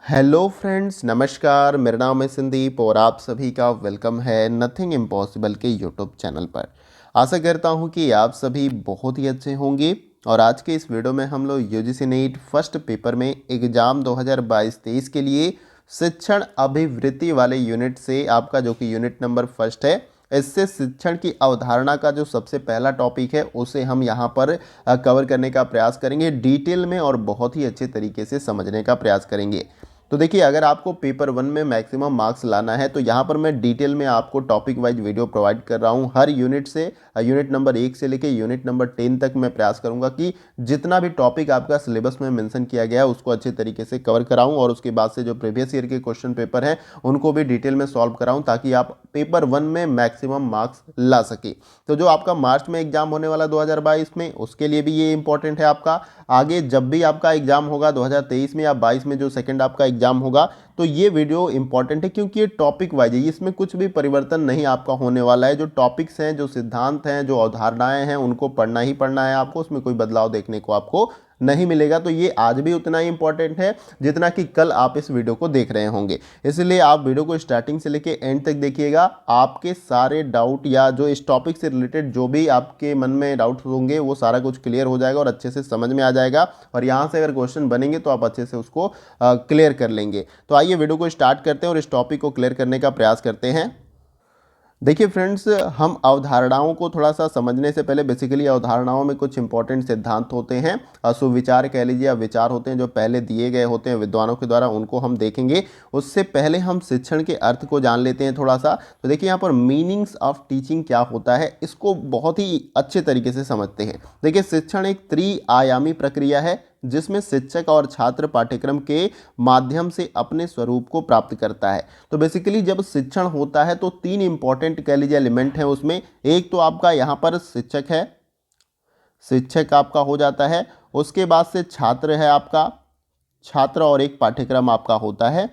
Hello friends, नमस्कार। मेरा नाम है संदीप और आप सभी का वेलकम है नथिंग इम्पॉसिबल के यूट्यूब चैनल पर। आशा करता हूं कि आप सभी बहुत ही अच्छे होंगे। और आज के इस वीडियो में हम लोग यूजीसी नीट फर्स्ट पेपर में एग्ज़ाम 2022-23 के लिए शिक्षण अभिवृत्ति वाले यूनिट से आपका जो कि यूनिट नंबर फर्स्ट है, इससे शिक्षण की अवधारणा का जो सबसे पहला टॉपिक है उसे हम यहाँ पर कवर करने का प्रयास करेंगे डिटेल में और बहुत ही अच्छे तरीके से समझने का प्रयास करेंगे। तो देखिए, अगर आपको पेपर 1 में मैक्सिमम मार्क्स लाना है तो यहाँ पर मैं डिटेल में आपको टॉपिक वाइज वीडियो प्रोवाइड कर रहा हूँ हर यूनिट से। यूनिट नंबर 1 से लेके यूनिट नंबर 10 तक मैं प्रयास करूँगा कि जितना भी टॉपिक आपका सिलेबस में मेंशन किया गया है उसको अच्छे तरीके से कवर कराऊँ और उसके बाद से जो प्रीवियस ईयर के क्वेश्चन पेपर हैं उनको भी डिटेल में सॉल्व कराऊँ ताकि आप पेपर 1 में मैक्सिमम मार्क्स ला सके। तो जो आपका मार्च में एग्जाम होने वाला 2022 में, उसके लिए भी ये इंपॉर्टेंट है आपका। आगे जब भी आपका एग्जाम होगा 2023 में या 22 में, जो सेकंड आपका एग्जाम होगा, तो ये वीडियो इंपॉर्टेंट है क्योंकि ये टॉपिक वाइज है। इसमें कुछ भी परिवर्तन नहीं आपका होने वाला है। जो टॉपिक्स हैं, जो सिद्धांत हैं, जो अवधारणाएं हैं, उनको पढ़ना ही पढ़ना है आपको। उसमें कोई बदलाव देखने को आपको नहीं मिलेगा। तो ये आज भी उतना ही इंपॉर्टेंट है जितना कि कल आप इस वीडियो को देख रहे होंगे। इसलिए आप वीडियो को स्टार्टिंग से लेके एंड तक देखिएगा। आपके सारे डाउट या जो इस टॉपिक से रिलेटेड जो भी आपके मन में डाउट होंगे वो सारा कुछ क्लियर हो जाएगा और अच्छे से समझ में आ जाएगा। और यहाँ से अगर क्वेश्चन बनेंगे तो आप अच्छे से उसको क्लियर कर लेंगे। तो आइए वीडियो को स्टार्ट करते हैं और इस टॉपिक को क्लियर करने का प्रयास करते हैं। देखिए फ्रेंड्स, हम अवधारणाओं को थोड़ा सा समझने से पहले बेसिकली अवधारणाओं में कुछ इंपॉर्टेंट सिद्धांत होते हैं, सुविचार कह लीजिए या विचार होते हैं जो पहले दिए गए होते हैं विद्वानों के द्वारा, उनको हम देखेंगे। उससे पहले हम शिक्षण के अर्थ को जान लेते हैं थोड़ा सा। तो देखिए यहाँ पर मीनिंग्स ऑफ टीचिंग क्या होता है, इसको बहुत ही अच्छे तरीके से समझते हैं। देखिए, शिक्षण एक त्रिआयामी प्रक्रिया है जिसमें शिक्षक और छात्र पाठ्यक्रम के माध्यम से अपने स्वरूप को प्राप्त करता है। तो बेसिकली जब शिक्षण होता है तो तीन इंपॉर्टेंट कह लीजिए एलिमेंट हैं उसमें। एक तो आपका यहाँ पर शिक्षक है, शिक्षक आपका हो जाता है। उसके बाद से छात्र है आपका, छात्र और एक पाठ्यक्रम आपका होता है।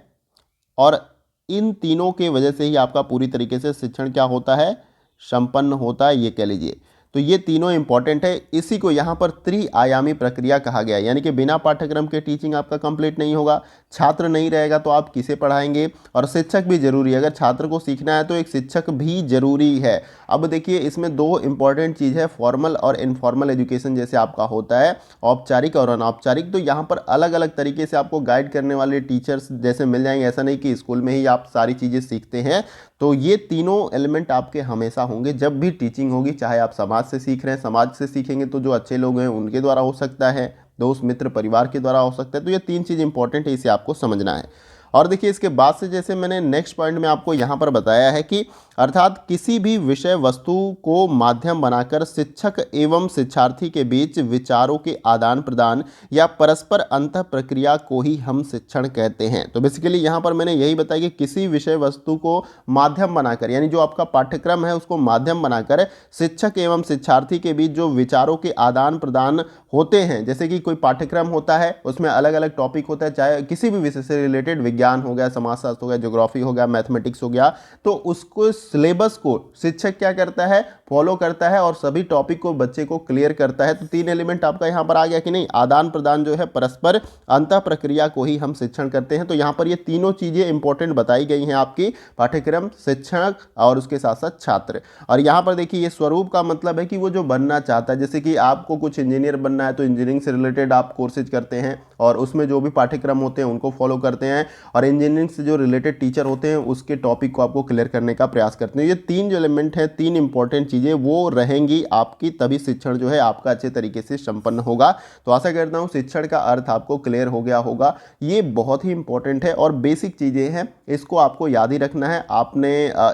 और इन तीनों के वजह से ही आपका पूरी तरीके से शिक्षण क्या होता है, संपन्न होता है, ये कह लीजिए। तो ये तीनों इंपॉर्टेंट है। इसी को यहाँ पर त्रिआयामी प्रक्रिया कहा गया है। यानी कि बिना पाठ्यक्रम के टीचिंग आपका कंप्लीट नहीं होगा। छात्र नहीं रहेगा तो आप किसे पढ़ाएंगे, और शिक्षक भी जरूरी है। अगर छात्र को सीखना है तो एक शिक्षक भी जरूरी है। अब देखिए, इसमें दो इंपॉर्टेंट चीज़ है, फॉर्मल और इनफॉर्मल एजुकेशन जैसे आपका होता है, औपचारिक और अनौपचारिक। तो यहाँ पर अलग अलग तरीके से आपको गाइड करने वाले टीचर्स जैसे मिल जाएंगे। ऐसा नहीं कि स्कूल में ही आप सारी चीज़ें सीखते हैं। तो ये तीनों एलिमेंट आपके हमेशा होंगे जब भी टीचिंग होगी। चाहे आप समाज से सीख रहे हैं, समाज से सीखेंगे तो जो अच्छे लोग हैं उनके द्वारा हो सकता है, दोस्त मित्र परिवार के द्वारा हो सकता है। तो ये तीन चीज़ इंपॉर्टेंट है, इसे आपको समझना है। और देखिए, इसके बाद से जैसे मैंने नेक्स्ट पॉइंट में आपको यहाँ पर बताया है कि अर्थात किसी भी विषय वस्तु को माध्यम बनाकर शिक्षक एवं शिक्षार्थी के बीच विचारों के आदान प्रदान या परस्पर अंतः प्रक्रिया को ही हम शिक्षण कहते हैं। तो बेसिकली यहाँ पर मैंने यही बताया कि किसी विषय वस्तु को माध्यम बनाकर, यानी जो आपका पाठ्यक्रम है उसको माध्यम बनाकर शिक्षक एवं शिक्षार्थी के बीच जो विचारों के आदान प्रदान होते हैं। जैसे कि कोई पाठ्यक्रम होता है, उसमें अलग अलग टॉपिक होता है, चाहे किसी भी विषय से रिलेटेड, विज्ञान हो गया, समाजशास्त्र हो गया, ज्योग्राफी हो गया, मैथमेटिक्स हो गया। तो उसको सिलेबस को शिक्षक क्या करता है, फॉलो करता है और सभी टॉपिक को बच्चे को क्लियर करता है। तो तीन एलिमेंट आपका यहाँ पर आ गया कि नहीं, आदान प्रदान जो है, परस्पर अंतः प्रक्रिया को ही हम शिक्षण करते हैं। तो यहाँ पर ये तीनों चीजें इंपॉर्टेंट बताई गई हैं आपकी, पाठ्यक्रम, शिक्षक और उसके साथ साथ छात्र। और यहाँ पर देखिए, ये स्वरूप का मतलब है कि वो जो बनना चाहता है। जैसे कि आपको कुछ इंजीनियर बनना है तो इंजीनियरिंग से रिलेटेड आप कोर्सेज करते हैं और उसमें जो भी पाठ्यक्रम होते हैं उनको फॉलो करते हैं, और इंजीनियरिंग से जो रिलेटेड टीचर होते हैं उसके टॉपिक को आपको क्लियर करने का प्रयास करते हैं। ये तीन जो एलिमेंट हैं, तीन इंपॉर्टेंट चीज़ें वो रहेंगी आपकी, तभी शिक्षण जो है आपका अच्छे तरीके से संपन्न होगा। तो आशा करता हूँ शिक्षण का अर्थ आपको क्लियर हो गया होगा। ये बहुत ही इंपॉर्टेंट है और बेसिक चीज़ें हैं, इसको आपको याद ही रखना है। आपने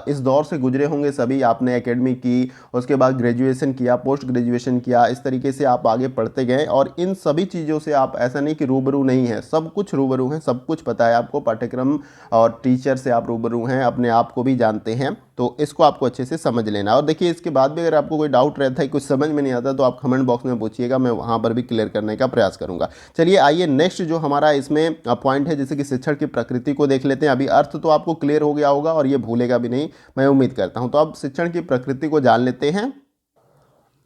इस दौर से गुजरे होंगे सभी, आपने एकेडमी की, उसके बाद ग्रेजुएशन किया, पोस्ट ग्रेजुएशन किया, इस तरीके से आप आगे पढ़ते गए और इन सभी चीज़ों से आप ऐसा नहीं कि रूबरू नहीं है, सब कुछ रूबरू हैं, सब कुछ पता है आपको। पाठ्यक्रम और टीचर से आप रूबरू हैं, अपने आप को भी जानते हैं। तो इसको आपको अच्छे से समझ लेना। और देखिए, इसके बाद भी अगर आपको कोई डाउट रहता है, कुछ समझ में नहीं आता, तो आप कमेंट बॉक्स में पूछिएगा, मैं वहाँ पर भी क्लियर करने का प्रयास करूँगा। चलिए आइए नेक्स्ट जो हमारा इसमें पॉइंट है, जैसे कि शिक्षण की प्रकृति को देख लेते हैं। अभी अर्थ तो आपको क्लियर हो गया होगा और ये भूलेगा भी नहीं, मैं उम्मीद करता हूँ। तो अब शिक्षण की प्रकृति को जान लेते हैं।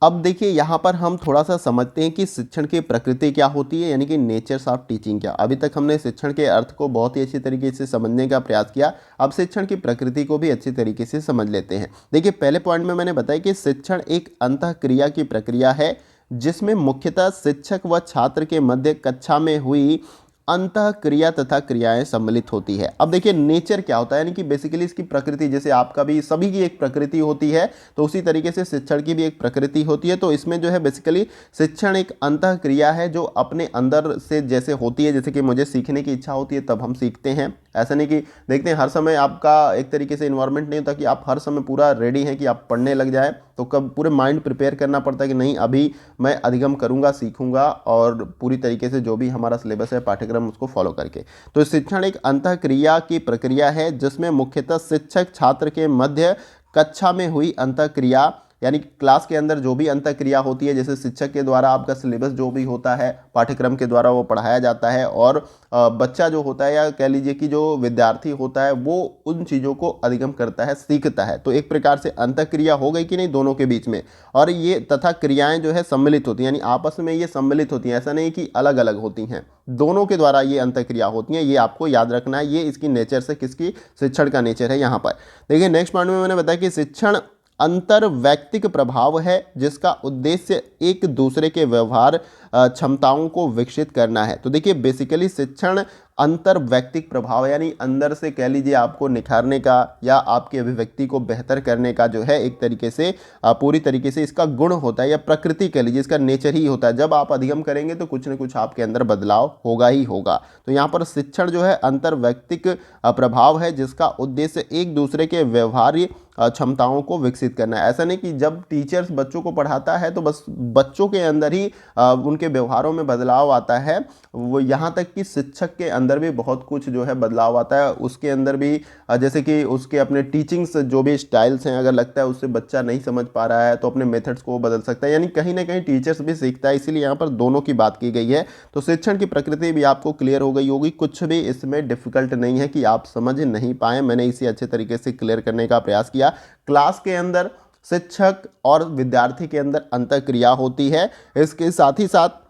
अब देखिए यहाँ पर हम थोड़ा सा समझते हैं कि शिक्षण की प्रकृति क्या होती है, यानी कि नेचर्स ऑफ टीचिंग क्या। अभी तक हमने शिक्षण के अर्थ को बहुत ही अच्छी तरीके से समझने का प्रयास किया, अब शिक्षण की प्रकृति को भी अच्छी तरीके से समझ लेते हैं। देखिए पहले पॉइंट में मैंने बताया कि शिक्षण एक अंतःक्रिया की प्रक्रिया है जिसमें मुख्यतः शिक्षक व छात्र के मध्य कक्षा में हुई अंतः क्रिया तथा क्रियाएं सम्मिलित होती है। अब देखिए नेचर क्या होता है, यानी कि बेसिकली इसकी प्रकृति, जैसे आपका भी सभी की एक प्रकृति होती है तो उसी तरीके से शिक्षण की भी एक प्रकृति होती है। तो इसमें जो है बेसिकली शिक्षण एक अंतः क्रिया है जो अपने अंदर से जैसे होती है, जैसे कि मुझे सीखने की इच्छा होती है तब हम सीखते हैं। ऐसा नहीं कि देखते हैं हर समय आपका एक तरीके से इन्वायरमेंट नहीं होता कि आप हर समय पूरा रेडी हैं कि आप पढ़ने लग जाए, तो कब पूरे माइंड प्रिपेयर करना पड़ता है कि नहीं अभी मैं अधिगम करूंगा, सीखूंगा और पूरी तरीके से जो भी हमारा सिलेबस है पाठ्यक्रम उसको फॉलो करके। तो शिक्षण एक अंतःक्रिया की प्रक्रिया है जिसमें मुख्यतः शिक्षक छात्र के मध्य कक्षा में हुई अंतःक्रिया, यानी क्लास के अंदर जो भी अंतःक्रिया होती है, जैसे शिक्षक के द्वारा आपका सिलेबस जो भी होता है पाठ्यक्रम के द्वारा वो पढ़ाया जाता है और बच्चा जो होता है या कह लीजिए कि जो विद्यार्थी होता है वो उन चीज़ों को अधिगम करता है, सीखता है। तो एक प्रकार से अंतःक्रिया हो गई कि नहीं दोनों के बीच में, और ये तथा क्रियाएं जो है सम्मिलित होती हैं, यानी आपस में ये सम्मिलित होती हैं, ऐसा नहीं कि अलग अलग होती हैं, दोनों के द्वारा ये अंतःक्रिया होती हैं। ये आपको याद रखना है, ये इसकी नेचर से किसकी शिक्षण का नेचर है यहाँ पर। देखिए नेक्स्ट पॉइंट में मैंने बताया कि शिक्षण अंतर वैयक्तिक प्रभाव है जिसका उद्देश्य एक दूसरे के व्यवहार क्षमताओं को विकसित करना है। तो देखिए बेसिकली शिक्षण अंतर वैयक्तिक प्रभाव यानी अंदर से कह लीजिए आपको निखारने का या आपकी अभिव्यक्ति को बेहतर करने का जो है एक तरीके से पूरी तरीके से इसका गुण होता है या प्रकृति कह लीजिए, इसका नेचर ही होता है। जब आप अधिगम करेंगे तो कुछ न कुछ आपके अंदर बदलाव होगा ही होगा। तो यहाँ पर शिक्षण जो है अंतर वैयक्तिक प्रभाव है जिसका उद्देश्य एक दूसरे के व्यवहार्य क्षमताओं को विकसित करना है। ऐसा नहीं कि जब टीचर्स बच्चों को पढ़ाता है तो बस बच्चों के अंदर ही उनके व्यवहारों में बदलाव आता है, वो यहाँ तक कि शिक्षक के अंदर भी बहुत कुछ जो है बदलाव आता है। उसके अंदर भी जैसे कि उसके अपने टीचिंग्स जो भी स्टाइल्स हैं, अगर लगता है उससे बच्चा नहीं समझ पा रहा है तो अपने मेथड्स को बदल सकता है, यानी कहीं ना कहीं टीचर्स भी सीखता है। इसीलिए यहाँ पर दोनों की बात की गई है। तो शिक्षण की प्रकृति भी आपको क्लियर हो गई होगी, कुछ भी इसमें डिफिकल्ट नहीं है कि आप समझ नहीं पाए। मैंने इसे अच्छे तरीके से क्लियर करने का प्रयास किया। क्लास के अंदर शिक्षक और विद्यार्थी के अंदर अंतःक्रिया होती है। इसके साथ ही साथ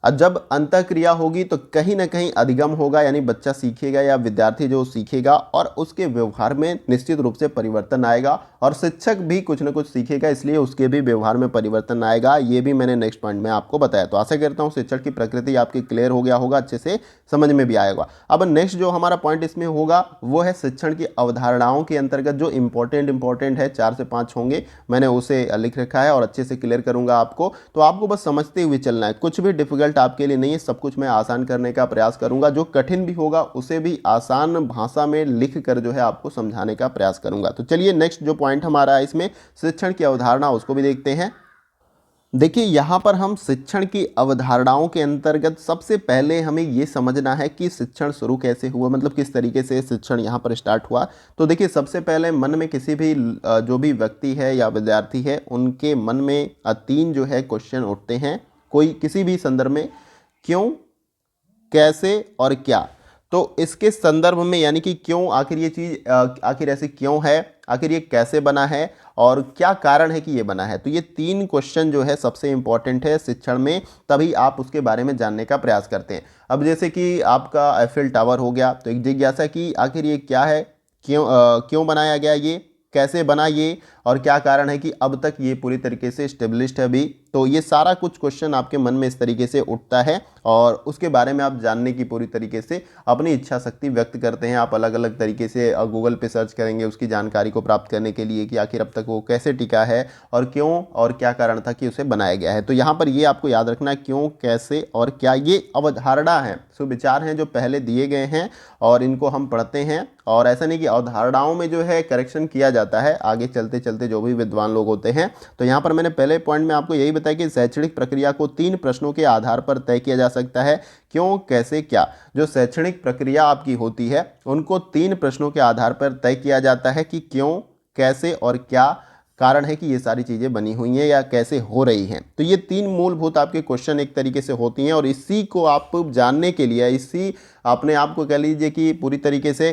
जब अंतःक्रिया होगी तो कहीं ना कहीं अधिगम होगा, यानी बच्चा सीखेगा या विद्यार्थी जो सीखेगा और उसके व्यवहार में निश्चित रूप से परिवर्तन आएगा और शिक्षक भी कुछ ना कुछ सीखेगा, इसलिए उसके भी व्यवहार में परिवर्तन आएगा। ये भी मैंने नेक्स्ट पॉइंट में आपको बताया। तो आशा करता हूँ शिक्षण की प्रकृति आपकी क्लियर हो गया होगा, अच्छे से समझ में भी आएगा। अब नेक्स्ट जो हमारा पॉइंट इसमें होगा वो है शिक्षण की अवधारणाओं के अंतर्गत जो इंपॉर्टेंट है, 4 से 5 होंगे, मैंने उसे लिख रखा है और अच्छे से क्लियर करूंगा आपको। तो आपको बस समझते हुए चलना है, कुछ भी डिफिकल्ट आपके लिए नहीं है, सब कुछ मैं आसान करने का प्रयास करूंगा। जो कठिन भी होगा उसे भी आसान भाषा में लिख कर जो है आपको समझाने का प्रयास करूंगा। तो चलिए नेक्स्ट जो पॉइंट हमारा है इसमें शिक्षण की अवधारणा, उसको भी देखते हैं। देखिए यहाँ पर हम शिक्षण की अवधारणाओं के अंतर्गत सबसे पहले हमें ये समझना है कि शिक्षण शुरू कैसे हुआ, मतलब किस तरीके से शिक्षण यहाँ पर स्टार्ट हुआ। तो देखिए सबसे पहले मन में किसी भी जो भी व्यक्ति है या विद्यार्थी है उनके मन में 3 जो है क्वेश्चन उठते हैं कोई किसी भी संदर्भ में, क्यों, कैसे और क्या। तो इसके संदर्भ में यानी कि क्यों, आखिर ये चीज़ आखिर ऐसे क्यों है, आखिर ये कैसे बना है और क्या कारण है कि ये बना है। तो ये 3 क्वेश्चन जो है सबसे इंपॉर्टेंट है शिक्षण में, तभी आप उसके बारे में जानने का प्रयास करते हैं। अब जैसे कि आपका एफिल टावर हो गया तो एक जिज्ञासा कि आखिर ये क्या है, क्यों बनाया गया, ये कैसे बना ये, और क्या कारण है कि अब तक ये पूरी तरीके से स्टेब्लिश्ड है अभी। तो ये सारा कुछ क्वेश्चन आपके मन में इस तरीके से उठता है और उसके बारे में आप जानने की पूरी तरीके से अपनी इच्छा शक्ति व्यक्त करते हैं। आप अलग अलग तरीके से गूगल पे सर्च करेंगे उसकी जानकारी को प्राप्त करने के लिए कि आखिर अब तक वो कैसे टिका है और क्यों और क्या कारण था कि उसे बनाया गया है। तो यहाँ पर ये आपको याद रखना है, क्यों, कैसे और क्या। ये अवधारणा है, सुविचार हैं जो पहले दिए गए हैं और इनको हम पढ़ते हैं। और ऐसा नहीं कि अवधारणाओं में जो है करेक्शन किया जाता है आगे चलते चलते जो भी विद्वान लोग होते हैं। तो यहाँ पर मैंने पहले पॉइंट में आपको यही बताया कि शैक्षणिक प्रक्रिया को 3 प्रश्नों के आधार पर तय किया जा सकता है, क्यों, कैसे, क्या। जो शैक्षणिक प्रक्रिया आपकी होती है उनको 3 प्रश्नों के आधार पर तय किया जाता है कि क्यों, कैसे और क्या कारण है कि ये सारी चीज़ें बनी हुई हैं या कैसे हो रही हैं। तो ये 3 मूलभूत आपके क्वेश्चन एक तरीके से होती हैं और इसी को आप जानने के लिए, इसी अपने आप को कह लीजिए कि पूरी तरीके से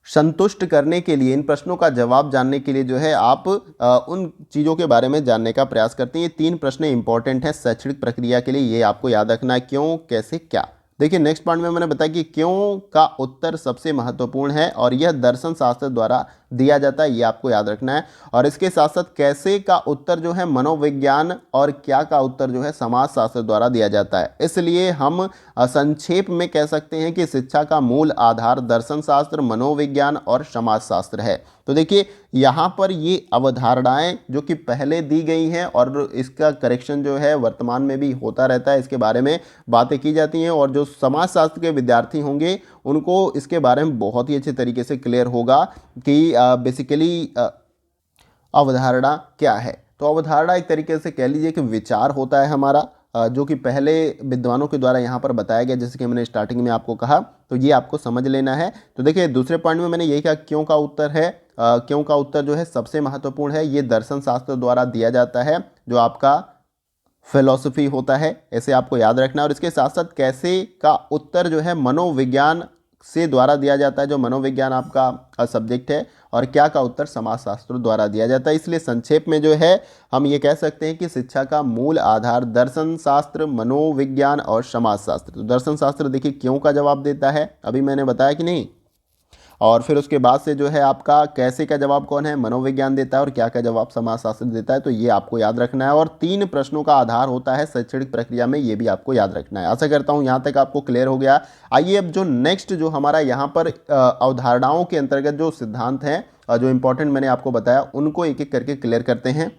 संतुष्ट करने के लिए, इन प्रश्नों का जवाब जानने के लिए जो है आप उन चीज़ों के बारे में जानने का प्रयास करते हैं। ये 3 प्रश्न इंपॉर्टेंट हैं शैक्षणिक प्रक्रिया के लिए, ये आपको याद रखना है, क्यों, कैसे, क्या। देखिए नेक्स्ट पॉइंट में मैंने बताया कि क्यों का उत्तर सबसे महत्वपूर्ण है और यह दर्शन शास्त्र द्वारा दिया जाता है, ये आपको याद रखना है। और इसके साथ साथ कैसे का उत्तर जो है मनोविज्ञान और क्या का उत्तर जो है समाजशास्त्र द्वारा दिया जाता है। इसलिए हम संक्षेप में कह सकते हैं कि शिक्षा का मूल आधार दर्शन शास्त्र, मनोविज्ञान और समाजशास्त्र है। तो देखिए यहाँ पर ये अवधारणाएं जो कि पहले दी गई हैं और इसका करेक्शन जो है वर्तमान में भी होता रहता है, इसके बारे में बातें की जाती हैं और जो समाजशास्त्र के विद्यार्थी होंगे उनको इसके बारे में बहुत ही अच्छे तरीके से क्लियर होगा कि बेसिकली अवधारणा क्या है। तो अवधारणा एक तरीके से कह लीजिए कि विचार होता है हमारा, जो कि पहले विद्वानों के द्वारा यहाँ पर बताया गया, जैसे कि मैंने स्टार्टिंग में आपको कहा, तो ये आपको समझ लेना है। तो देखिए दूसरे पॉइंट में मैंने यही कहा क्यों का उत्तर है, क्यों का उत्तर जो है सबसे महत्वपूर्ण है, ये दर्शन शास्त्र द्वारा दिया जाता है, जो आपका फिलॉसफी होता है, ऐसे आपको याद रखना है। और इसके साथ साथ कैसे का उत्तर जो है मनोविज्ञान से द्वारा दिया जाता है, जो मनोविज्ञान आपका सब्जेक्ट है, और क्या का उत्तर समाजशास्त्र द्वारा दिया जाता है। इसलिए संक्षेप में जो है हम ये कह सकते हैं कि शिक्षा का मूल आधार दर्शन शास्त्र, मनोविज्ञान और समाजशास्त्र। तो दर्शन शास्त्र देखिए क्यों का जवाब देता है, अभी मैंने बताया कि नहीं, और फिर उसके बाद से जो है आपका कैसे का जवाब कौन है, मनोविज्ञान देता है, और क्या का जवाब समाजशास्त्र देता है। तो ये आपको याद रखना है और 3 प्रश्नों का आधार होता है शैक्षणिक प्रक्रिया में, ये भी आपको याद रखना है। आशा करता हूँ यहाँ तक आपको क्लियर हो गया। आइए अब जो नेक्स्ट जो हमारा यहाँ पर अवधारणाओं के अंतर्गत जो सिद्धांत हैं जो इंपॉर्टेंट मैंने आपको बताया, उनको एक एक करके क्लियर करते हैं।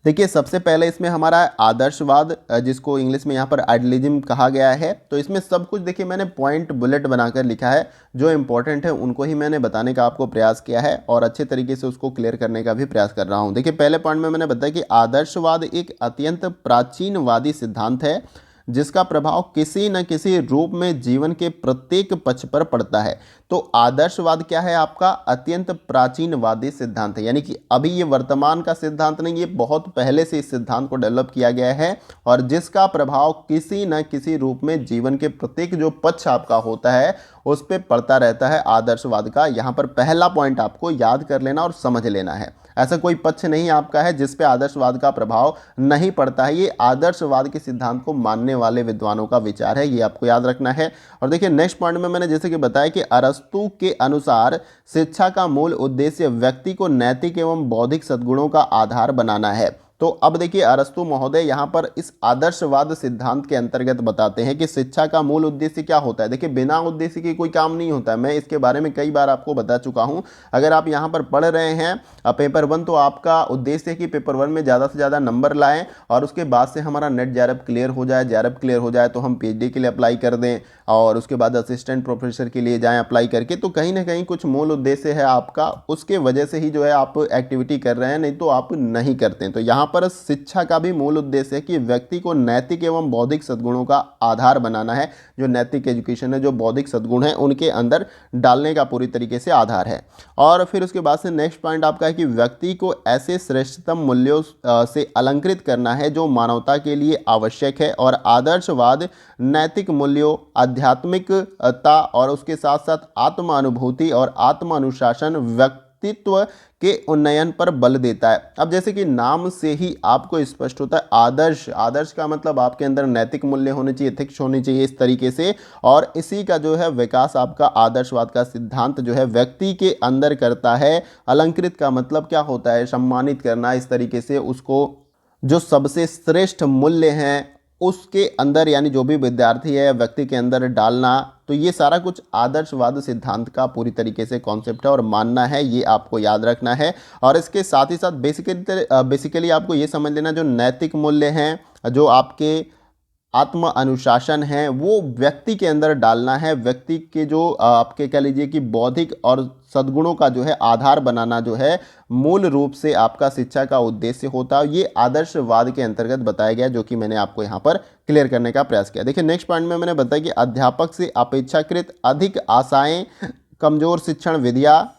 देखिए सबसे पहले इसमें हमारा आदर्शवाद, जिसको इंग्लिश में यहाँ पर आइडियलिज्म कहा गया है। तो इसमें सब कुछ देखिए मैंने पॉइंट बुलेट बनाकर लिखा है, जो इंपॉर्टेंट है उनको ही मैंने बताने का आपको प्रयास किया है और अच्छे तरीके से उसको क्लियर करने का भी प्रयास कर रहा हूँ। देखिए पहले पॉइंट में मैंने बताया कि आदर्शवाद एक अत्यंत प्राचीनवादी सिद्धांत है जिसका प्रभाव किसी न किसी रूप में जीवन के प्रत्येक पक्ष पर पड़ता है। तो आदर्शवाद क्या है, आपका अत्यंत प्राचीनवादी सिद्धांत है, यानी कि अभी ये वर्तमान का सिद्धांत नहीं, ये बहुत पहले से इस सिद्धांत को डेवलप किया गया है और जिसका प्रभाव किसी न किसी रूप में जीवन के प्रत्येक जो पक्ष आपका होता है उस पर पड़ता रहता है आदर्शवाद का। यहाँ पर पहला पॉइंट आपको याद कर लेना और समझ लेना है, ऐसा कोई पक्ष नहीं आपका है जिस पे आदर्शवाद का प्रभाव नहीं पड़ता है। ये आदर्शवाद के सिद्धांत को मानने वाले विद्वानों का विचार है, ये आपको याद रखना है। और देखिए नेक्स्ट पॉइंट में मैंने जैसे कि बताया कि अरस्तु के अनुसार शिक्षा का मूल उद्देश्य व्यक्ति को नैतिक एवं बौद्धिक सद्गुणों का आधार बनाना है। तो अब देखिए अरस्तु महोदय यहाँ पर इस आदर्शवाद सिद्धांत के अंतर्गत बताते हैं कि शिक्षा का मूल उद्देश्य क्या होता है। देखिए बिना उद्देश्य के कोई काम नहीं होता है, मैं इसके बारे में कई बार आपको बता चुका हूँ। अगर आप यहाँ पर पढ़ रहे हैं पेपर 1, तो आपका उद्देश्य है कि पेपर 1 में ज़्यादा से ज़्यादा नंबर लाएं और उसके बाद से हमारा नेट जेआरएफ क्लियर हो जाए। जेआरएफ क्लियर हो जाए तो हम पीएचडी के लिए अप्लाई कर दें और उसके बाद असिस्टेंट प्रोफेसर के लिए जाएं अप्लाई करके। तो कहीं ना कहीं कुछ मूल उद्देश्य है आपका, उसके वजह से ही जो है आप एक्टिविटी कर रहे हैं, नहीं तो आप नहीं करते हैं। तो यहाँ पर शिक्षा का भी मूल उद्देश्य है कि व्यक्ति को नैतिक एवं बौद्धिक सद्गुणों का आधार बनाना है। जो नैतिक एजुकेशन है, जो बौद्धिक सद्गुण है उनके अंदर डालने का पूरी तरीके से आधार है। और फिर उसके बाद से नेक्स्ट पॉइंट आपका है कि व्यक्ति को ऐसे श्रेष्ठतम मूल्यों से अलंकृत करना है जो मानवता के लिए आवश्यक है। और आदर्शवाद नैतिक मूल्यों, आध्यात्मिकता और उसके साथ साथ आत्मानुभूति और आत्मानुशासन व्यक्तित्व के उन्नयन पर बल देता है। अब जैसे कि नाम से ही आपको स्पष्ट होता है आदर्श, आदर्श का मतलब आपके अंदर नैतिक मूल्य होने चाहिए, एथिक्स होनी चाहिए इस तरीके से, और इसी का जो है विकास आपका आदर्शवाद का सिद्धांत जो है व्यक्ति के अंदर करता है। अलंकृत का मतलब क्या होता है, सम्मानित करना, इस तरीके से उसको जो सबसे श्रेष्ठ मूल्य हैं उसके अंदर, यानी जो भी विद्यार्थी है व्यक्ति के अंदर डालना। तो ये सारा कुछ आदर्शवाद सिद्धांत का पूरी तरीके से कॉन्सेप्ट है और मानना है, ये आपको याद रखना है। और इसके साथ ही साथ बेसिकली आपको ये समझ लेना, जो नैतिक मूल्य हैं, जो आपके आत्म अनुशासन है, वो व्यक्ति के अंदर डालना है। व्यक्ति के जो आपके कह लीजिए कि बौद्धिक और सद्गुणों का जो है आधार बनाना जो है मूल रूप से आपका शिक्षा का उद्देश्य होता है। ये आदर्शवाद के अंतर्गत बताया गया, जो कि मैंने आपको यहाँ पर क्लियर करने का प्रयास किया। देखिए नेक्स्ट पॉइंट में मैंने बताया कि अध्यापक से अपेक्षाकृत अधिक आशाएं कमजोर शिक्षण विधियाँ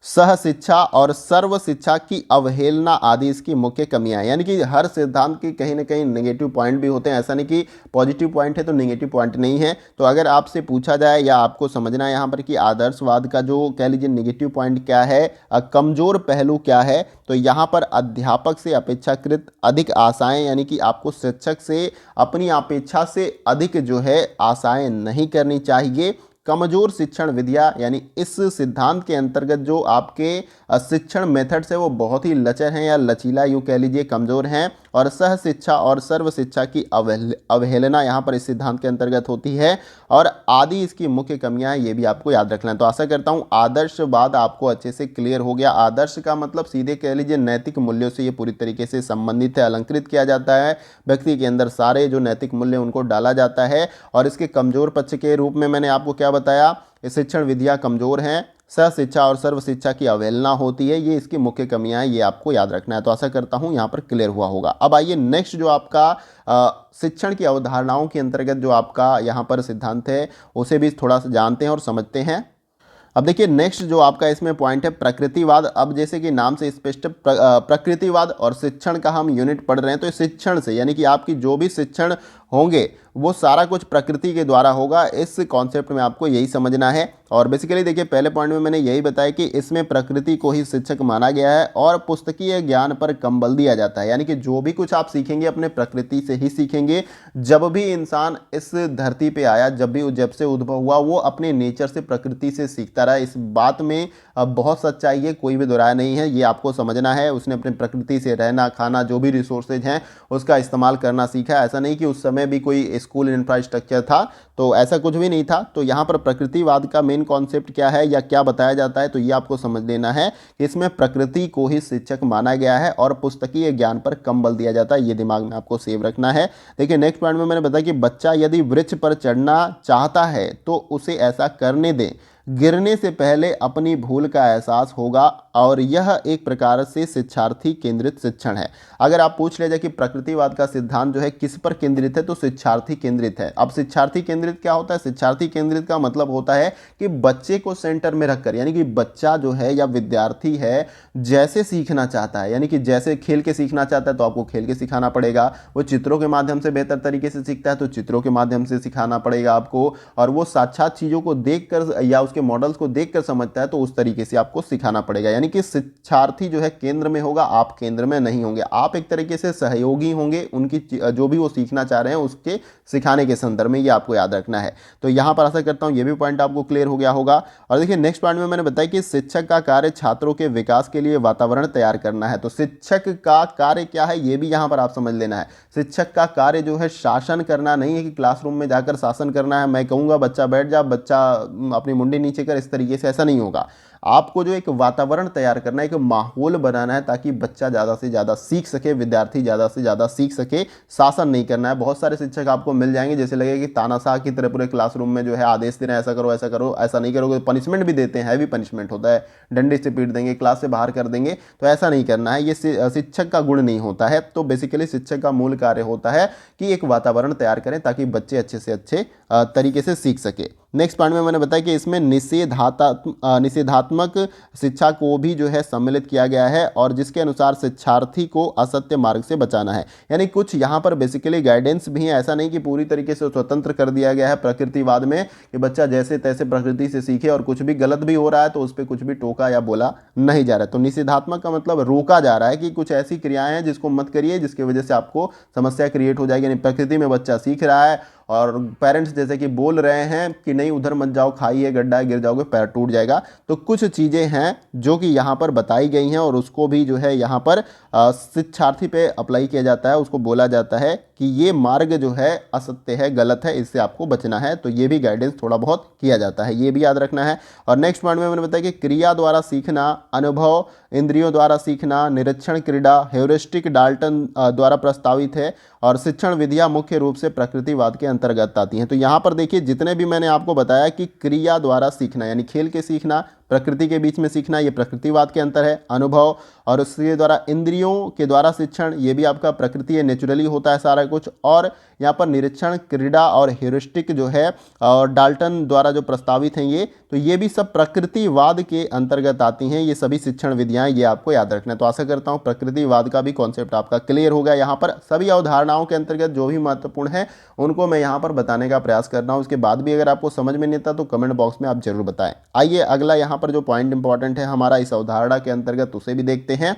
सह शिक्षा और सर्व शिक्षा की अवहेलना आदि इसकी मुख्य कमियां हैं। यानी कि हर सिद्धांत की कहीं ना कहीं नेगेटिव पॉइंट भी होते हैं, ऐसा नहीं कि पॉजिटिव पॉइंट है तो नेगेटिव पॉइंट नहीं है। तो अगर आपसे पूछा जाए या आपको समझना है यहाँ पर कि आदर्शवाद का जो कह लीजिए नेगेटिव पॉइंट क्या है, कमजोर पहलू क्या है, तो यहाँ पर अध्यापक से अपेक्षाकृत अधिक आशाएं, यानी कि आपको शिक्षक से अपनी अपेक्षा से अधिक जो है आशाएं नहीं करनी चाहिए। कमजोर शिक्षण विधियां, यानी इस सिद्धांत के अंतर्गत जो आपके शिक्षण मेथड्स है वो बहुत ही लचर हैं या लचीला यूँ कह लीजिए कमजोर हैं। और सह शिक्षा और सर्व शिक्षा की अवहेलना यहाँ पर इस सिद्धांत के अंतर्गत होती है। और आदि इसकी मुख्य कमियां हैं, ये भी आपको याद रखना है। तो आशा करता हूँ आदर्शवाद आपको अच्छे से क्लियर हो गया। आदर्श का मतलब सीधे कह लीजिए नैतिक मूल्यों से ये पूरी तरीके से संबंधित है, अलंकृत किया जाता है। व्यक्ति के अंदर सारे जो नैतिक मूल्य उनको डाला जाता है। और इसके कमजोर पक्ष के रूप में मैंने आपको क्या बताया, ये शिक्षण विधियां कमजोर हैं, सह शिक्षा और सर्व शिक्षा की अवहेलना होती है, ये इसकी मुख्य कमियां हैं, ये आपको याद रखना है। तो आशा करता हूं यहां पर क्लियर हुआ होगा। अब आइए नेक्स्ट जो आपका शिक्षण की अवधारणाओं के अंतर्गत जो आपका यहां पर सिद्धांत है उसे भी थोड़ा सा जानते हैं और समझते हैं। अब देखिए नेक्स्ट जो आपका इसमें पॉइंट है प्रकृतिवाद। अब जैसे कि नाम से स्पष्ट प्रकृतिवाद और शिक्षण का हम यूनिट पढ़ रहे हैं, तो शिक्षण से यानी कि आपकी जो भी शिक्षण होंगे वो सारा कुछ प्रकृति के द्वारा होगा। इस कॉन्सेप्ट में आपको यही समझना है। और बेसिकली देखिए पहले पॉइंट में मैंने यही बताया कि इसमें प्रकृति को ही शिक्षक माना गया है और पुस्तकीय ज्ञान पर कम बल दिया जाता है। यानी कि जो भी कुछ आप सीखेंगे अपने प्रकृति से ही सीखेंगे। जब भी इंसान इस धरती पे आया, जब से उद्भव हुआ, वो अपने नेचर से प्रकृति से सीखता रहा। इस बात में बहुत सच्चाई है, कोई भी दोराय नहीं है, ये आपको समझना है। उसने अपनी प्रकृति से रहना खाना जो भी रिसोर्सेज हैं उसका इस्तेमाल करना सीखा। ऐसा नहीं कि उस समय भी कोई स्कूल इंफ्रास्ट्रक्चर था, तो ऐसा कुछ भी नहीं था। तो यहाँ पर प्रकृतिवाद का मेन कॉन्सेप्ट क्या है या क्या बताया जाता है, तो ये आपको समझ लेना है कि इसमें प्रकृति को ही शिक्षक माना गया है और पुस्तकीय ज्ञान पर कम बल दिया जाता है। ये दिमाग में आपको सेव रखना है। देखिए नेक्स्ट पॉइंट में मैंने बताया कि बच्चा यदि वृक्ष पर चढ़ना चाहता है तो उसे ऐसा करने दें, गिरने से पहले अपनी भूल का एहसास होगा। और यह एक प्रकार से शिक्षार्थी केंद्रित शिक्षण है। अगर आप पूछ ले जाए कि प्रकृतिवाद का सिद्धांत जो है किस पर केंद्रित है, तो शिक्षार्थी केंद्रित है। अब शिक्षार्थी केंद्रित क्या होता है? शिक्षार्थी केंद्रित का मतलब होता है कि बच्चे को सेंटर में रखकर, यानी कि बच्चा जो है या विद्यार्थी है जैसे सीखना चाहता है, यानी कि जैसे खेल के सीखना चाहता है तो आपको खेल के सिखाना पड़ेगा। वो चित्रों के माध्यम से बेहतर तरीके से सीखता है तो चित्रों के माध्यम से सिखाना पड़ेगा आपको। और वो साक्षात चीज़ों को देखकर या उसके मॉडल्स को देखकर समझता है तो उस तरीके से आपको सिखाना पड़ेगा। यानी कि शिक्षार्थी जो है केंद्र में होगा, आप केंद्र में नहीं होंगे। आप एक तरीके से सहयोगी होंगे उनकी जो भी वो सीखना चाह रहे हैं उसके सिखाने के संदर्भ में, ये आपको याद रखना है। तो यहां पर आशा करता हूं ये भी पॉइंट आपको क्लियर हो गया होगा। और देखिए नेक्स्ट पॉइंट में मैंने बताया कि शिक्षक का कार्य छात्रों के विकास के लिए वातावरण तैयार करना है। तो शिक्षक का कार्य क्या है ये भी यहां पर आप समझ लेना है। शिक्षक का कार्य जो है शासन करना नहीं है कि क्लासरूम में जाकर शासन करना है, मैं कहूंगा बच्चा बैठ जा, बच्चा अपनी मुंडी नीचे कर, इस तरीके से ऐसा नहीं होगा। आपको जो एक वातावरण तैयार करना है, एक माहौल बनाना है ताकि बच्चा ज़्यादा से ज़्यादा सीख सके, विद्यार्थी ज़्यादा से ज़्यादा सीख सके। शासन नहीं करना है। बहुत सारे शिक्षक आपको मिल जाएंगे जैसे लगे कि तानाशाह की तरह पूरे क्लासरूम में जो है आदेश दे रहे हैं ऐसा करो ऐसा करो, ऐसा नहीं करोगे पनिशमेंट भी देते हैं, हैवी पनिशमेंट होता है, डंडे से पीट देंगे, क्लास से बाहर कर देंगे। तो ऐसा नहीं करना है, ये शिक्षक का गुण नहीं होता है। तो बेसिकली शिक्षक का मूल कार्य होता है कि एक वातावरण तैयार करें ताकि बच्चे अच्छे से अच्छे तरीके से सीख सके। नेक्स्ट पॉइंट में मैंने बताया कि इसमें निषेधात्मक शिक्षा को भी जो है सम्मिलित किया गया है और जिसके अनुसार शिक्षार्थी को असत्य मार्ग से बचाना है। यानी कुछ यहाँ पर बेसिकली गाइडेंस भी है, ऐसा नहीं कि पूरी तरीके से स्वतंत्र कर दिया गया है प्रकृतिवाद में कि बच्चा जैसे तैसे प्रकृति से सीखे और कुछ भी गलत भी हो रहा है तो उस पर कुछ भी टोका या बोला नहीं जा रहा है। तो निषेधात्मक का मतलब रोका जा रहा है कि कुछ ऐसी क्रियाएं हैं जिसको मत करिए जिसकी वजह से आपको समस्या क्रिएट हो जाएगी। यानी प्रकृति में बच्चा सीख रहा है और पेरेंट्स जैसे कि बोल रहे हैं कि नहीं उधर मत जाओ, खाई है, गड्ढा है, गिर जाओगे, पैर टूट जाएगा। तो कुछ चीज़ें हैं जो कि यहाँ पर बताई गई हैं और उसको भी जो है यहाँ पर शिक्षार्थी पे अप्लाई किया जाता है। उसको बोला जाता है कि ये मार्ग जो है असत्य है, गलत है, इससे आपको बचना है। तो ये भी गाइडेंस थोड़ा बहुत किया जाता है, ये भी याद रखना है। और नेक्स्ट पॉइंट में मैंने बताया कि क्रिया द्वारा सीखना, अनुभव इंद्रियों द्वारा सीखना, निरीक्षण क्रीड़ा हेउरिस्टिक डाल्टन द्वारा प्रस्तावित है और शिक्षण विधियां मुख्य रूप से प्रकृतिवाद के अंतर्गत आती हैं। तो यहाँ पर देखिए जितने भी मैंने आपको बताया कि क्रिया द्वारा सीखना यानी खेल के सीखना, प्रकृति के बीच में सीखना, ये प्रकृतिवाद के अंतर है। अनुभव और उसके द्वारा इंद्रियों के द्वारा शिक्षण, ये भी आपका प्रकृति है, नेचुरली होता है सारा कुछ। और यहाँ पर निरीक्षण, क्रीड़ा और ह्यूरिस्टिक जो है और डाल्टन द्वारा जो प्रस्तावित हैं ये, तो ये भी सब प्रकृतिवाद के अंतर्गत आती हैं। ये सभी शिक्षण विधियाँ, ये आपको याद रखना है। तो आशा करता हूँ प्रकृतिवाद का भी कॉन्सेप्ट आपका क्लियर हो गया। यहाँ पर सभी अवधारणाओं के अंतर्गत जो भी महत्वपूर्ण है उनको मैं यहाँ पर बताने का प्रयास कर रहा हूँ। उसके बाद भी अगर आपको समझ में नहीं आता तो कमेंट बॉक्स में आप जरूर बताएं। आइए अगला यहाँ पर जो पॉइंट इंपॉर्टेंट है हमारा इस अवधारणा के अंतर्गत, उसे भी देखते हैं।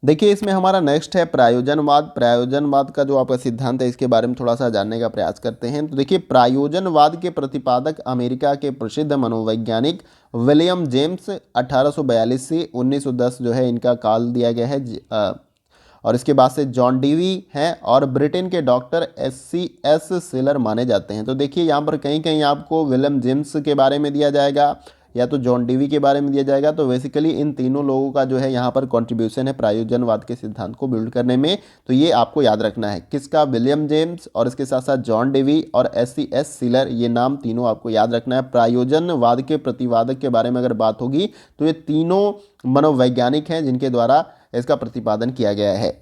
देखिए इसमें हमारा नेक्स्ट है प्रायोजनवाद। प्रायोजनवाद का जो आपका सिद्धांत है इसके बारे में थोड़ा सा जानने का प्रयास करते हैं। तो देखिए प्रायोजनवाद के प्रतिपादक अमेरिका के प्रसिद्ध मनोवैज्ञानिक विलियम जेम्स 1842 से 1910 जो है इनका काल दिया गया है। और इसके बाद से जॉन डीवी हैं और ब्रिटेन के डॉक्टर SCS सिलर माने जाते हैं। तो देखिए यहाँ पर कहीं कहीं आपको विलियम जेम्स के बारे में दिया जाएगा या तो जॉन डीवी के बारे में दिया जाएगा। तो बेसिकली इन तीनों लोगों का जो है यहाँ पर कंट्रीब्यूशन है प्रायोजनवाद के सिद्धांत को बिल्ड करने में। तो ये आपको याद रखना है, किसका, विलियम जेम्स और इसके साथ साथ जॉन डीवी और SCS सिलर, ये नाम तीनों आपको याद रखना है। प्रायोजनवाद के प्रतिपादक के बारे में अगर बात होगी तो ये तीनों मनोवैज्ञानिक हैं जिनके द्वारा इसका प्रतिपादन किया गया है।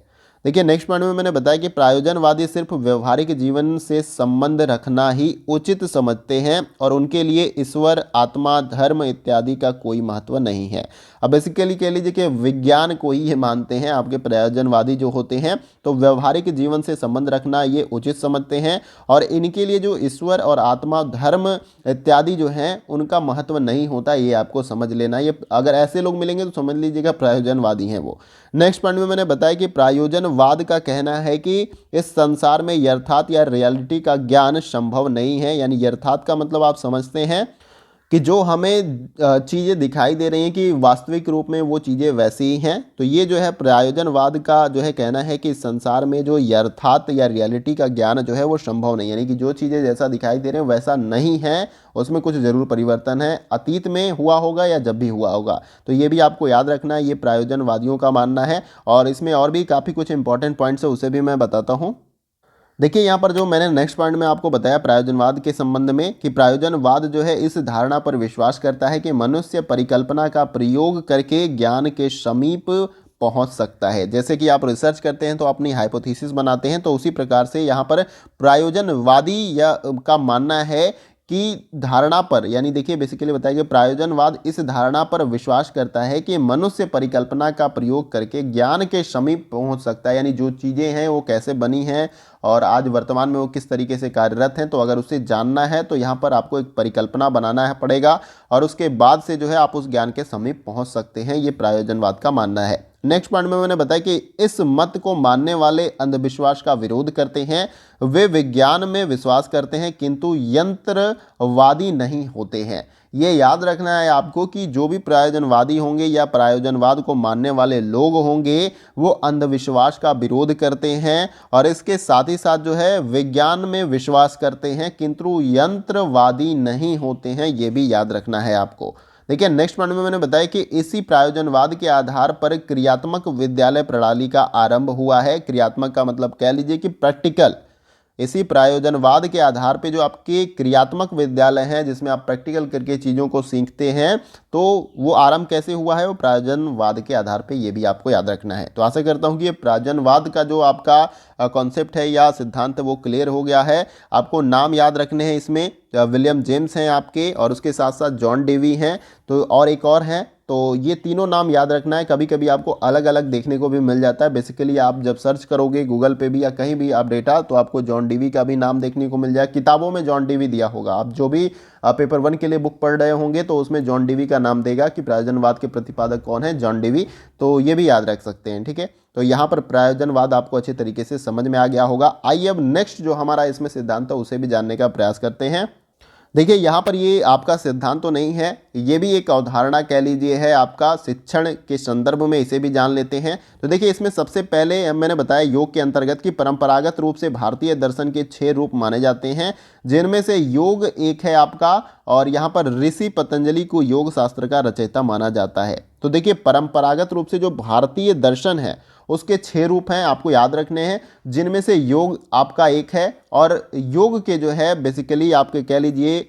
देखिए नेक्स्ट पॉइंट में मैंने बताया कि प्रायोजनवादी सिर्फ व्यवहारिक जीवन से संबंध रखना ही उचित समझते हैं और उनके लिए ईश्वर, आत्मा, धर्म इत्यादि का कोई महत्व नहीं है। अब बेसिकली कह लीजिए कि विज्ञान को ही ये मानते हैं आपके प्रायोजनवादी जो होते हैं, तो व्यवहारिक जीवन से संबंध रखना ये उचित समझते हैं और इनके लिए जो ईश्वर और आत्मा, धर्म इत्यादि जो हैं उनका महत्व नहीं होता। ये आपको समझ लेना, ये अगर ऐसे लोग मिलेंगे तो समझ लीजिएगा प्रायोजनवादी हैं वो। नेक्स्ट पॉइंट में मैंने बताया कि प्रायोजनवाद का कहना है कि इस संसार में यथार्थ या रियलिटी का ज्ञान संभव नहीं है। यानी यथार्थ का मतलब आप समझते हैं कि जो हमें चीज़ें दिखाई दे रही हैं कि वास्तविक रूप में वो चीज़ें वैसी ही हैं। तो ये जो है प्रायोजनवाद का जो है कहना है कि संसार में जो यथार्थ या रियलिटी का ज्ञान जो है वो संभव नहीं, यानी कि जो चीज़ें जैसा दिखाई दे रहे हैं वैसा नहीं है, उसमें कुछ ज़रूर परिवर्तन है, अतीत में हुआ होगा या जब भी हुआ होगा। तो ये भी आपको याद रखना है, ये प्रायोजनवादियों का मानना है। और इसमें और भी काफ़ी कुछ इंपॉर्टेंट पॉइंट्स है, उसे भी मैं बताता हूँ। देखिए यहाँ पर जो मैंने नेक्स्ट पॉइंट में आपको बताया प्रायोजनवाद के संबंध में कि प्रायोजनवाद जो है इस धारणा पर विश्वास करता है कि मनुष्य परिकल्पना का प्रयोग करके ज्ञान के समीप पहुंच सकता है। जैसे कि आप रिसर्च करते हैं तो अपनी हाइपोथेसिस बनाते हैं, तो उसी प्रकार से यहाँ पर प्रायोजनवादी या का मानना है कि धारणा पर, यानी देखिए बेसिकली बताया कि प्रायोजनवाद इस धारणा पर विश्वास करता है कि मनुष्य परिकल्पना का प्रयोग करके ज्ञान के समीप पहुंच सकता है। यानी जो चीज़ें हैं वो कैसे बनी हैं और आज वर्तमान में वो किस तरीके से कार्यरत हैं, तो अगर उसे जानना है तो यहाँ पर आपको एक परिकल्पना बनाना है पड़ेगा और उसके बाद से जो है आप उस ज्ञान के समीप पहुँच सकते हैं। ये प्रायोजनवाद का मानना है। नेक्स्ट पॉइंट में मैंने बताया कि इस मत को मानने वाले अंधविश्वास का विरोध करते हैं, वे विज्ञान में विश्वास करते हैं किंतु यंत्रवादी नहीं होते हैं। ये याद रखना है आपको कि जो भी प्रायोजनवादी होंगे या प्रायोजनवाद को मानने वाले लोग होंगे वो अंधविश्वास का विरोध करते हैं और इसके साथ ही साथ जो है विज्ञान में विश्वास करते हैं किंतु यंत्रवादी नहीं होते हैं। ये भी याद रखना है आपको। देखिए नेक्स्ट पॉइंट में मैंने बताया कि इसी प्रायोजनवाद के आधार पर क्रियात्मक विद्यालय प्रणाली का आरंभ हुआ है। क्रियात्मक का मतलब कह लीजिए कि प्रैक्टिकल। इसी प्रायोजनवाद के आधार पे जो आपके क्रियात्मक विद्यालय हैं जिसमें आप प्रैक्टिकल करके चीज़ों को सीखते हैं, तो वो आरंभ कैसे हुआ है, वो प्रायोजनवाद के आधार पे, ये भी आपको याद रखना है। तो आशा करता हूँ कि ये प्रायोजनवाद का जो आपका कॉन्सेप्ट है या सिद्धांत वो क्लियर हो गया है। आपको नाम याद रखने हैं इसमें, विलियम जेम्स हैं आपके और उसके साथ साथ जॉन डेवी हैं, तो और एक और हैं। तो ये तीनों नाम याद रखना है। कभी कभी आपको अलग अलग देखने को भी मिल जाता है। बेसिकली आप जब सर्च करोगे गूगल पे भी या कहीं भी आप डेटा, तो आपको जॉन डीवी का भी नाम देखने को मिल जाए। किताबों में जॉन डीवी दिया होगा, आप जो भी पेपर 1 के लिए बुक पढ़ रहे होंगे तो उसमें जॉन डीवी का नाम देगा कि प्रायोजनवाद के प्रतिपादक कौन है, जॉन डीवी। तो ये भी याद रख सकते हैं, ठीक है। तो यहाँ पर प्रायोजनवाद आपको अच्छे तरीके से समझ में आ गया होगा। आइए अब नेक्स्ट जो हमारा इसमें सिद्धांत है उसे भी जानने का प्रयास करते हैं। देखिए यहाँ पर ये आपका सिद्धांत तो नहीं है, ये भी एक अवधारणा कह लीजिए है आपका शिक्षण के संदर्भ में, इसे भी जान लेते हैं। तो देखिए इसमें सबसे पहले मैंने बताया योग के अंतर्गत कि परंपरागत रूप से भारतीय दर्शन के 6 रूप माने जाते हैं, जिनमें से योग एक है आपका और यहाँ पर ऋषि पतंजलि को योग शास्त्र का रचयिता माना जाता है। तो देखिए परंपरागत रूप से जो भारतीय दर्शन है उसके 6 रूप हैं, आपको याद रखने हैं, जिनमें से योग आपका एक है। और योग के जो है बेसिकली आपके कह लीजिए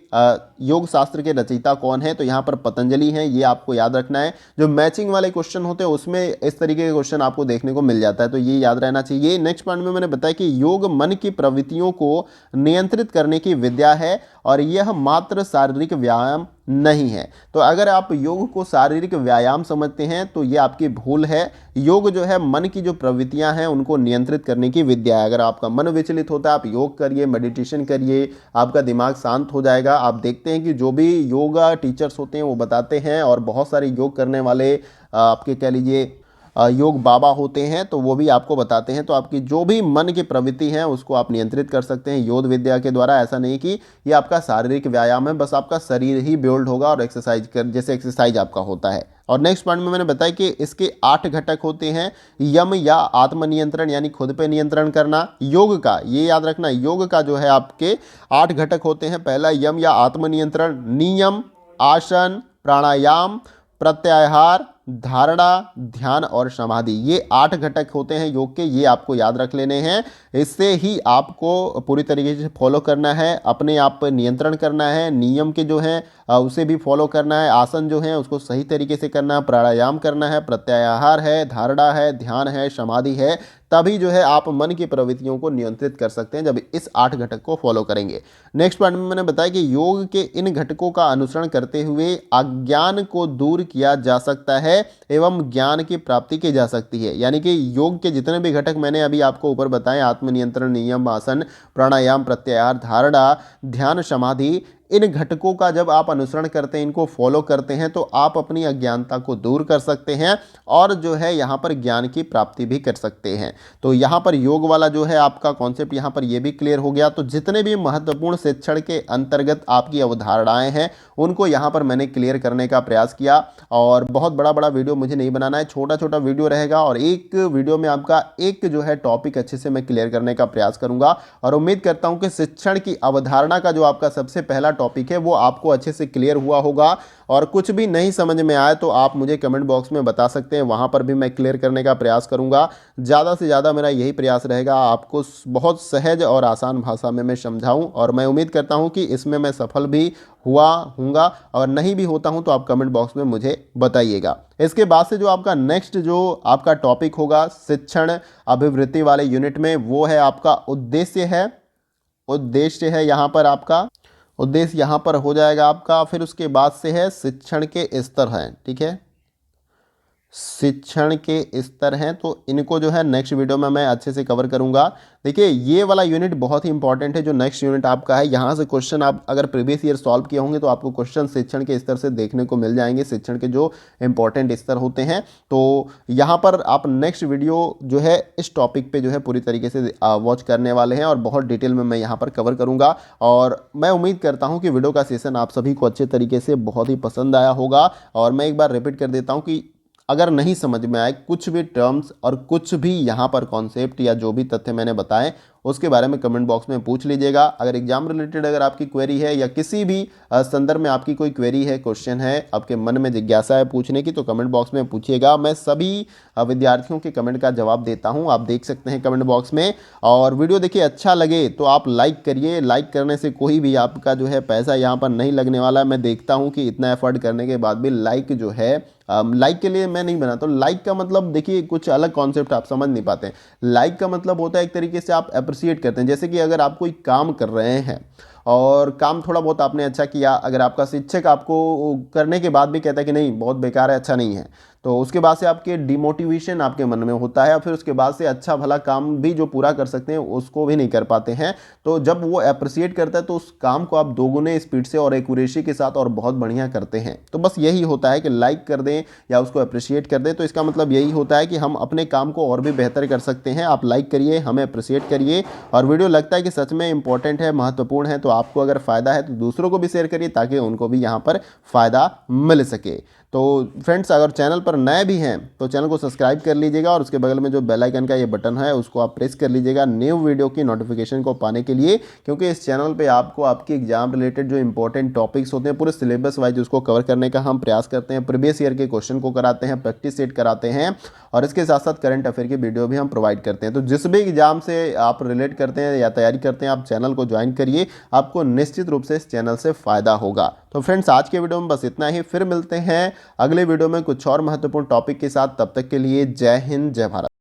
योग शास्त्र के रचयिता कौन है, तो यहाँ पर पतंजलि हैं, ये आपको याद रखना है। जो मैचिंग वाले क्वेश्चन होते हैं उसमें इस तरीके के क्वेश्चन आपको देखने को मिल जाता है, तो ये याद रहना चाहिए। नेक्स्ट पॉइंट में मैंने बताया कि योग मन की प्रवृत्तियों को नियंत्रित करने की विद्या है और यह मात्र शारीरिक व्यायाम नहीं है। तो अगर आप योग को शारीरिक व्यायाम समझते हैं तो ये आपकी भूल है। योग जो है मन की जो प्रवृत्तियां हैं उनको नियंत्रित करने की विद्या है। अगर आपका मन विचलित होता है, आप योग करिए, मेडिटेशन करिए, आपका दिमाग शांत हो जाएगा। आप देखते हैं कि जो भी योगा टीचर्स होते हैं वो बताते हैं, और बहुत सारे योग करने वाले आपके कह लीजिए योग बाबा होते हैं, तो वो भी आपको बताते हैं। तो आपकी जो भी मन की प्रवृत्ति है उसको आप नियंत्रित कर सकते हैं योग विद्या के द्वारा। ऐसा नहीं कि ये आपका शारीरिक व्यायाम है, बस आपका शरीर ही बिल्ड होगा और एक्सरसाइज कर जैसे एक्सरसाइज आपका होता है। और नेक्स्ट पॉइंट में मैंने बताया कि इसके 8 घटक होते हैं। यम या आत्मनियंत्रण यानी खुद पे नियंत्रण करना। योग का ये याद रखना, योग का जो है आपके 8 घटक होते हैं। पहला यम या आत्मनियंत्रण, नियम, आसन, प्राणायाम, प्रत्याहार, धारणा, ध्यान और समाधि, ये 8 घटक होते हैं योग के, ये आपको याद रख लेने हैं। इससे ही आपको पूरी तरीके से फॉलो करना है, अपने आप पर नियंत्रण करना है, नियम के जो हैं उसे भी फॉलो करना है, आसन जो है उसको सही तरीके से करना है, प्राणायाम करना है, प्रत्याहार है, धारणा है, ध्यान है, समाधि है। तभी जो है आप मन की प्रवृत्तियों को नियंत्रित कर सकते हैं जब इस 8 घटक को फॉलो करेंगे। नेक्स्ट पॉइंट में मैंने बताया कि योग के इन घटकों का अनुसरण करते हुए अज्ञान को दूर किया जा सकता है एवं ज्ञान की प्राप्ति की जा सकती है। यानी कि योग के जितने भी घटक मैंने अभी आपको ऊपर बताए, आत्मनियंत्रण, नियम, आसन, प्राणायाम, प्रत्याहार, धारणा, ध्यान, समाधि, इन घटकों का जब आप अनुसरण करते हैं, इनको फॉलो करते हैं, तो आप अपनी अज्ञानता को दूर कर सकते हैं और जो है यहाँ पर ज्ञान की प्राप्ति भी कर सकते हैं। तो यहाँ पर योग वाला जो है आपका कॉन्सेप्ट यहाँ पर ये भी क्लियर हो गया। तो जितने भी महत्वपूर्ण शिक्षण के अंतर्गत आपकी अवधारणाएं हैं उनको यहाँ पर मैंने क्लियर करने का प्रयास किया। और बहुत बड़ा बड़ा वीडियो मुझे नहीं बनाना है, छोटा छोटा वीडियो रहेगा और एक वीडियो में आपका एक जो है टॉपिक अच्छे से मैं क्लियर करने का प्रयास करूंगा। और उम्मीद करता हूं कि शिक्षण की अवधारणा का जो आपका सबसे पहला टॉपिक है वो आपको अच्छे से क्लियर हुआ होगा। और कुछ भी नहीं समझ में आए तो आप मुझे कमेंट बॉक्स में बता सकते हैं, वहां पर भी मैं क्लियर करने का प्रयास करूंगा। ज़्यादा से ज़्यादा मेरा यही प्रयास रहेगा, आपको बहुत सहज और आसान भाषा में मैं समझाऊं। और मैं उम्मीद करता हूं कि इसमें मैं सफल भी हूँगा, और नहीं भी होता हूं तो आप कमेंट बॉक्स में मुझे बताइएगा। इसके बाद से जो आपका नेक्स्ट जो आपका टॉपिक होगा शिक्षण अभिवृत्ति वाले यूनिट में, वो है आपका उद्देश्य है यहाँ पर आपका उद्देश्य यहाँ पर हो जाएगा आपका। फिर उसके बाद से है शिक्षण के स्तर हैं, ठीक है, शिक्षण के स्तर हैं, तो इनको जो है नेक्स्ट वीडियो में मैं अच्छे से कवर करूंगा। देखिए ये वाला यूनिट बहुत ही इंपॉर्टेंट है, जो नेक्स्ट यूनिट आपका है। यहाँ से क्वेश्चन आप अगर प्रीवियस ईयर सॉल्व किए होंगे तो आपको क्वेश्चन शिक्षण के स्तर से देखने को मिल जाएंगे, शिक्षण के जो इंपॉर्टेंट स्तर होते हैं। तो यहाँ पर आप नेक्स्ट वीडियो जो है इस टॉपिक पे जो है पूरी तरीके से वॉच करने वाले हैं और बहुत डिटेल में मैं यहाँ पर कवर करूँगा। और मैं उम्मीद करता हूँ कि वीडियो का सेशन आप सभी को अच्छे तरीके से बहुत ही पसंद आया होगा। और मैं एक बार रिपीट कर देता हूँ कि अगर नहीं समझ में आए कुछ भी टर्म्स और कुछ भी यहाँ पर कॉन्सेप्ट या जो भी तथ्य मैंने बताए उसके बारे में कमेंट बॉक्स में पूछ लीजिएगा। अगर एग्जाम रिलेटेड अगर आपकी क्वेरी है या किसी भी संदर्भ में आपकी कोई क्वेरी है, क्वेश्चन है, आपके मन में जिज्ञासा है पूछने की, तो कमेंट बॉक्स में पूछिएगा। मैं सभी विद्यार्थियों के कमेंट का जवाब देता हूं, आप देख सकते हैं कमेंट बॉक्स में। और वीडियो देखिए अच्छा लगे तो आप लाइक करिए, लाइक करने से कोई भी आपका जो है पैसा यहाँ पर नहीं लगने वाला है। मैं देखता हूँ कि इतना एफर्ट करने के बाद भी लाइक जो है लाइक के लिए मैं नहीं बनाता। लाइक का मतलब देखिए कुछ अलग कॉन्सेप्ट आप समझ नहीं पाते। लाइक का मतलब होता है एक तरीके से आप अप्रिशिएट करते हैं। जैसे कि अगर आप कोई काम कर रहे हैं और काम थोड़ा बहुत आपने अच्छा किया, अगर आपका शिक्षक आपको करने के बाद भी कहता है कि नहीं बहुत बेकार है, अच्छा नहीं है, तो उसके बाद से आपके डिमोटिवेशन आपके मन में होता है। फिर उसके बाद से अच्छा भला काम भी जो पूरा कर सकते हैं उसको भी नहीं कर पाते हैं। तो जब वो अप्रिशिएट करता है तो उस काम को आप दोगुने स्पीड से और एक्यूरेसी के साथ और बहुत बढ़िया करते हैं। तो बस यही होता है कि लाइक कर दें या उसको अप्रिशिएट कर दें, तो इसका मतलब यही होता है कि हम अपने काम को और भी बेहतर कर सकते हैं। आप लाइक करिए, हमें अप्रिशिएट करिए, और वीडियो लगता है कि सच में इंपॉर्टेंट है, महत्वपूर्ण है, तो आपको अगर फ़ायदा है तो दूसरों को भी शेयर करिए ताकि उनको भी यहाँ पर फ़ायदा मिल सके। तो फ्रेंड्स, अगर चैनल पर नए भी हैं तो चैनल को सब्सक्राइब कर लीजिएगा और उसके बगल में जो बेल आइकन का ये बटन है उसको आप प्रेस कर लीजिएगा न्यू वीडियो की नोटिफिकेशन को पाने के लिए, क्योंकि इस चैनल पे आपको आपकी एग्जाम रिलेटेड जो इंपॉर्टेंट टॉपिक्स होते हैं पूरे सिलेबस वाइज उसको कवर करने का हम प्रयास करते हैं। प्रीवियस ईयर के क्वेश्चन को कराते हैं, प्रैक्टिस सेट कराते हैं और इसके साथ साथ करंट अफेयर की वीडियो भी हम प्रोवाइड करते हैं। तो जिस भी एग्जाम से आप रिलेट करते हैं या तैयारी करते हैं, आप चैनल को ज्वाइन करिए, आपको निश्चित रूप से इस चैनल से फ़ायदा होगा। तो फ्रेंड्स, आज के वीडियो में बस इतना ही, फिर मिलते हैं अगले वीडियो में कुछ और महत्वपूर्ण टॉपिक के साथ। तब तक के लिए जय हिंद, जय भारत।